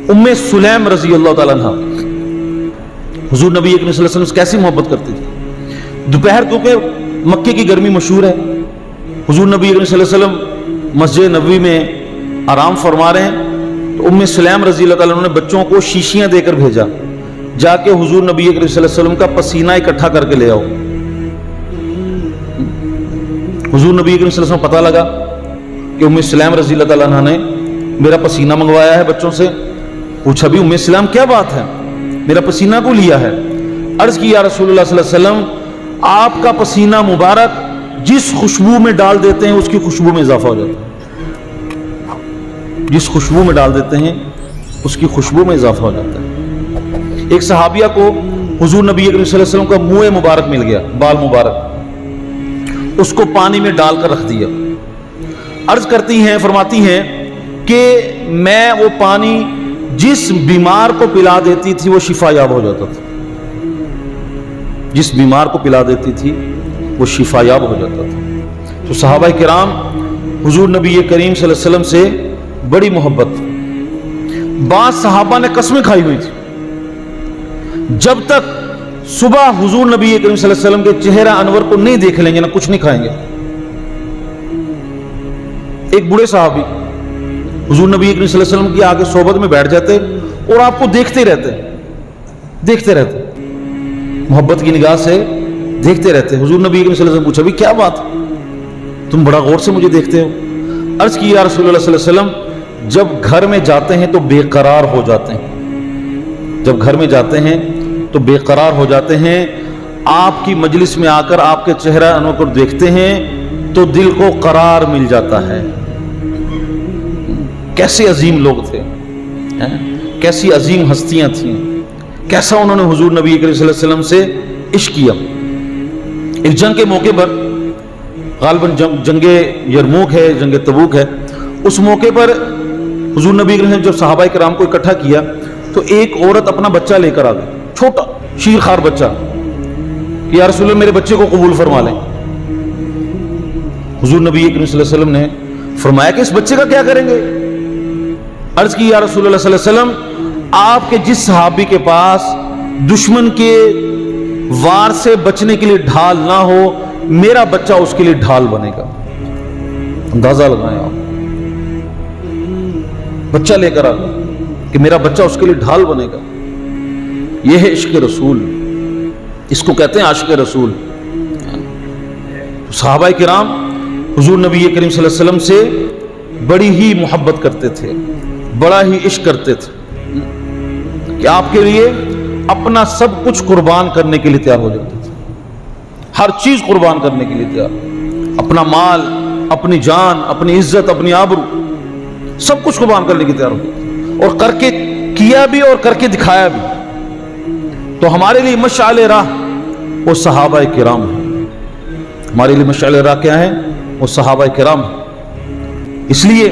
ام سلیم رضی اللہ تعالیٰ عنہ حضور نبی کریم صلی اللہ علیہ وسلم سے کیسی محبت کرتی تھی. دوپہر کیونکہ مکے کی گرمی مشہور ہے, حضور نبی کریم صلی اللہ علیہ وسلم مسجد نبوی میں آرام فرما رہے ہیں, تو ام سلیم رضی اللہ تعالیٰ عنہ نے بچوں کو شیشیاں دے کر بھیجا, جا کے حضور نبی کریم صلی اللہ علیہ وسلم کا پسینہ اکٹھا کر کے لے آؤ. حضور نبی کریم صلی اللہ علیہ وسلم پتہ لگا کہ ام سلیم رضی اللہ تعالیٰ عنہ نے میرا پسینہ منگوایا ہے بچوں سے. پوچھا بھی ام سلیم کیا بات ہے, میرا پسینہ کو لیا ہے؟ عرض کی یا رسول اللہ صلی اللہ علیہ وسلم آپ کا پسینہ مبارک جس خوشبو میں ڈال دیتے ہیں اس کی خوشبو میں اضافہ ہو جاتا ہے, جس خوشبو میں ڈال دیتے ہیں اس کی خوشبو میں اضافہ ہو جاتا ہے. ایک صحابیہ کو حضور نبی کریم صلی اللہ علیہ وسلم کا منہ مبارک مل گیا, بال مبارک, اس کو پانی میں ڈال کر رکھ دیا. عرض کرتی ہیں, فرماتی ہیں کہ میں وہ پانی جس بیمار کو پلا دیتی تھی وہ شفا یاب ہو جاتا تھا, جس بیمار کو پلا دیتی تھی وہ شفا یاب ہو جاتا تھا. تو صحابہ کرام حضور نبی کریم صلی اللہ علیہ وسلم سے بڑی محبت. بعض صحابہ نے قسمیں کھائی ہوئی تھی جب تک صبح حضور نبی کریم صلی اللہ علیہ وسلم کے چہرہ انور کو نہیں دیکھ لیں گے نہ کچھ نہیں کھائیں گے. ایک بوڑھے صحابی حضور نبی کریم صلی اللہ علیہ وسلم کی آگے صحبت میں بیٹھ جاتے اور آپ کو دیکھتے رہتے محبت کی نگاہ سے دیکھتے رہتے. حضور نبی کریم صلی اللہ علیہ وسلم پوچھا بھی کیا بات, تم بڑا غور سے مجھے دیکھتے ہو؟ عرض کی یا رسول اللہ صلی اللہ علیہ وسلم جب گھر میں جاتے ہیں تو بے قرار ہو جاتے ہیں, جب گھر میں جاتے ہیں تو بے قرار ہو جاتے ہیں. آپ کی مجلس میں آ کر آپ کے چہرہ انور کو دیکھتے ہیں تو دل کو قرار مل جاتا ہے. کیسے عظیم لوگ تھے, کیسی عظیم ہستیاں تھیں, کیسا انہوں نے حضور نبی کریم صلی اللہ علیہ وسلم سے عشق کیا. ایک جنگ کے موقع پر, غالباً جنگ یرموک ہے, جنگ تبوک ہے, اس موقع پر حضور نبی کریم نے جب صحابہ کرام کو اکٹھا کیا تو ایک عورت اپنا بچہ لے کر آ گئی, چھوٹا شیر خوار بچہ, کہ یا رسول اللہ میرے بچے کو قبول فرما لیں. حضور نبی کریم صلی اللہ علیہ وسلم نے فرمایا کہ اس بچے کا کیا کریں گے؟ عرض کی یا رسول اللہ صلی اللہ علیہ وسلم آپ کے جس صحابی کے پاس دشمن کے وار سے بچنے کے لیے ڈھال نہ ہو, میرا بچہ اس کے لیے ڈھال بنے گا. اندازہ لگائیں آپ, بچہ لے کر آ گیا کہ میرا بچہ اس کے لیے ڈھال بنے گا. یہ ہے عشق رسول, اس کو کہتے ہیں عاشق رسول. صحابہ کرام حضور نبی کریم صلی اللہ علیہ وسلم سے بڑی ہی محبت کرتے تھے, بڑا ہی عشق کرتے تھے کہ آپ کے لیے اپنا سب کچھ قربان کرنے کے لیے تیار ہو جاتے تھے, ہر چیز قربان کرنے کے لیے تیار, اپنا مال, اپنی جان, اپنی عزت, اپنی آبرو, سب کچھ قربان کرنے کے لیے تیار ہو جاتے, اور کر کے کیا بھی اور کر کے دکھایا بھی. تو ہمارے لیے مشعل راہ وہ صحابہ کرام ہیں, ہمارے لیے مشعل راہ کیا ہے؟ وہ صحابہ کرام ہیں. اس لیے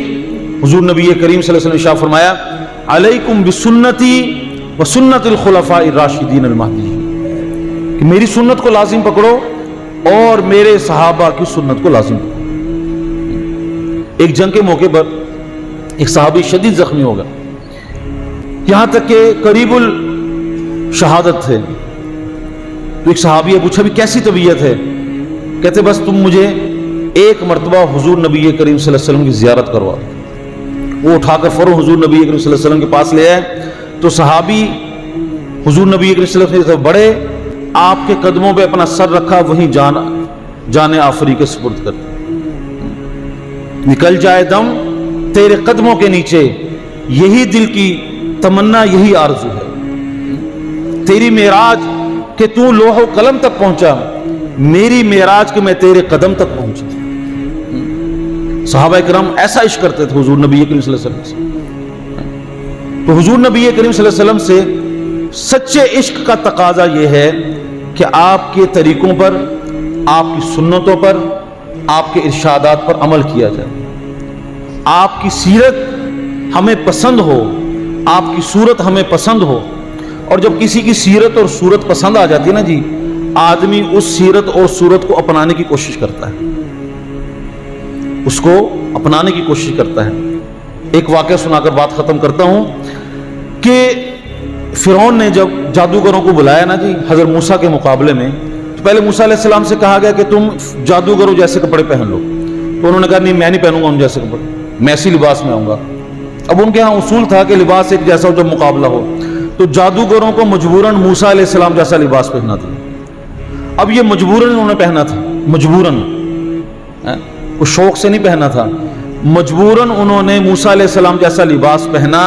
حضور نبی کریم صلی اللہ علیہ وسلم نے ارشاد فرمایا علیکم بسنتی وسنت الخلفاء الراشدین المہدیین, کہ میری سنت کو لازم پکڑو اور میرے صحابہ کی سنت کو لازم پکڑو. ایک جنگ کے موقع پر ایک صحابی شدید زخمی ہو گیا, یہاں تک کہ قریب الشہادت تھے. تو ایک صحابی نے پوچھا بھی کیسی طبیعت ہے؟ کہتے بس تم مجھے ایک مرتبہ حضور نبی کریم صلی اللہ علیہ وسلم کی زیارت کروا. وہ اٹھا کر فوراً حضور نبی کریم صلی اللہ علیہ وسلم کے پاس لے آئے. تو صحابی حضور نبی کریم صلی اللہ علیہ وسلم بڑے, آپ کے قدموں پہ اپنا سر رکھا, وہیں جان آفری کے سپرد کر, نکل جائے دم تیرے قدموں کے نیچے, یہی دل کی تمنا, یہی آرزو ہے. تیری معراج کہ تو لوح و قلم تک پہنچا, میری معراج کہ میں تیرے قدم تک پہنچا. صحابہ کرام ایسا عشق کرتے تھے حضور نبی کریم صلی اللہ علیہ وسلم سے. تو حضور نبی کریم صلی اللہ علیہ وسلم سے سچے عشق کا تقاضا یہ ہے کہ آپ کے طریقوں پر, آپ کی سنتوں پر, آپ کے ارشادات پر عمل کیا جائے. آپ کی سیرت ہمیں پسند ہو, آپ کی صورت ہمیں پسند ہو. اور جب کسی کی سیرت اور صورت پسند آ جاتی ہے نا جی, آدمی اس سیرت اور صورت کو اپنانے کی کوشش کرتا ہے, اس کو اپنانے کی کوشش کرتا ہے. ایک واقعہ سنا کر بات ختم کرتا ہوں. کہ فرعون نے جب جادوگروں کو بلایا نا جی حضرت موسیٰ کے مقابلے میں، تو پہلے موسیٰ علیہ السلام سے کہا گیا کہ تم جادوگروں جیسے کپڑے پہن لو، تو انہوں نے کہا نہیں میں نہیں پہنوں گا ان جیسے کپڑے، میں اسی لباس میں آؤں گا۔ اب ان کے ہاں اصول تھا کہ لباس ایک جیسا ہو جب مقابلہ ہو، تو جادوگروں کو مجبوراً موسیٰ علیہ السلام جیسا لباس پہننا تھا۔ اب یہ مجبوراً انہوں نے پہنا تھا، مجبوراً، وہ شوق سے نہیں پہنا تھا، مجبوراً انہوں نے موسیٰ علیہ السلام جیسا لباس پہنا۔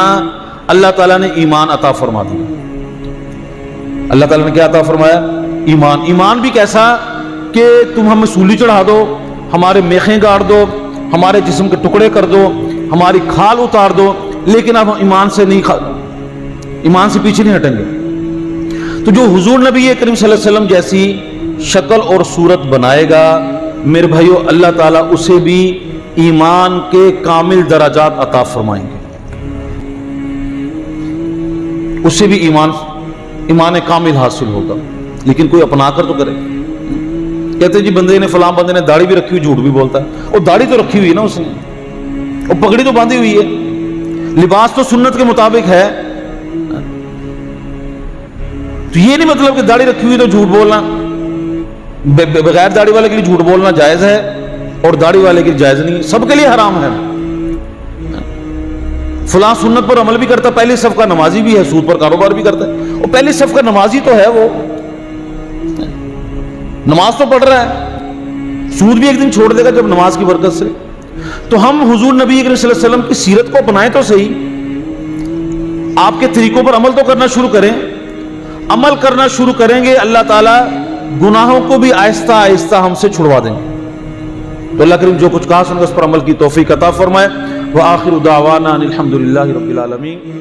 اللہ تعالیٰ نے ایمان عطا فرما دیا۔ اللہ تعالیٰ نے کیا عطا فرمایا؟ ایمان۔ ایمان بھی کیسا کہ تم ہمیں سولی چڑھا دو، ہمارے میخیں گاڑ دو، ہمارے جسم کے ٹکڑے کر دو، ہماری کھال اتار دو، لیکن اب ایمان سے نہیں ایمان سے پیچھے نہیں ہٹیں گے۔ تو جو حضور نبی کریم صلی اللہ علیہ وسلم جیسی شکل اور صورت بنائے گا میرے بھائیو، اللہ تعالیٰ اسے بھی ایمان کے کامل درجات عطا فرمائیں گے، اسے بھی ایمان کامل حاصل ہوگا، لیکن کوئی اپنا کر تو کرے۔ کہتے ہیں جی بندے نے فلاں بندے نے داڑھی بھی رکھی ہوئی، جھوٹ بھی بولتا ہے، اور داڑھی تو رکھی ہوئی ہے نا اس نے، اور پگڑی تو باندھی ہوئی ہے، لباس تو سنت کے مطابق ہے، تو یہ نہیں مطلب کہ داڑھی رکھی ہوئی تو جھوٹ بولنا، بغیر داڑھی والے کے لیے جھوٹ بولنا جائز ہے اور داڑھی والے کے لیے جائز نہیں، سب کے لیے حرام ہے۔ فلاں سنت پر عمل بھی کرتا، پہلی صف کا نمازی بھی ہے، سود پر کاروبار بھی کرتا ہے، اور پہلی صف کا نمازی تو ہے، وہ نماز تو پڑھ رہا ہے، سود بھی ایک دن چھوڑ دے گا جب نماز کی برکت سے۔ تو ہم حضور نبی کریم صلی اللہ علیہ وسلم کی سیرت کو اپنائیں تو صحیح، آپ کے طریقوں پر عمل تو کرنا شروع کریں، عمل کرنا شروع کریں گے اللہ تعالیٰ گناہوں کو بھی آہستہ آہستہ ہم سے چھڑوا دیں گے۔ تو اللہ کریم جو کچھ کہا سن اس پر عمل کی توفیق عطا فرمائے۔ وآخر دعوانا ان الحمد للہ رب العالمین۔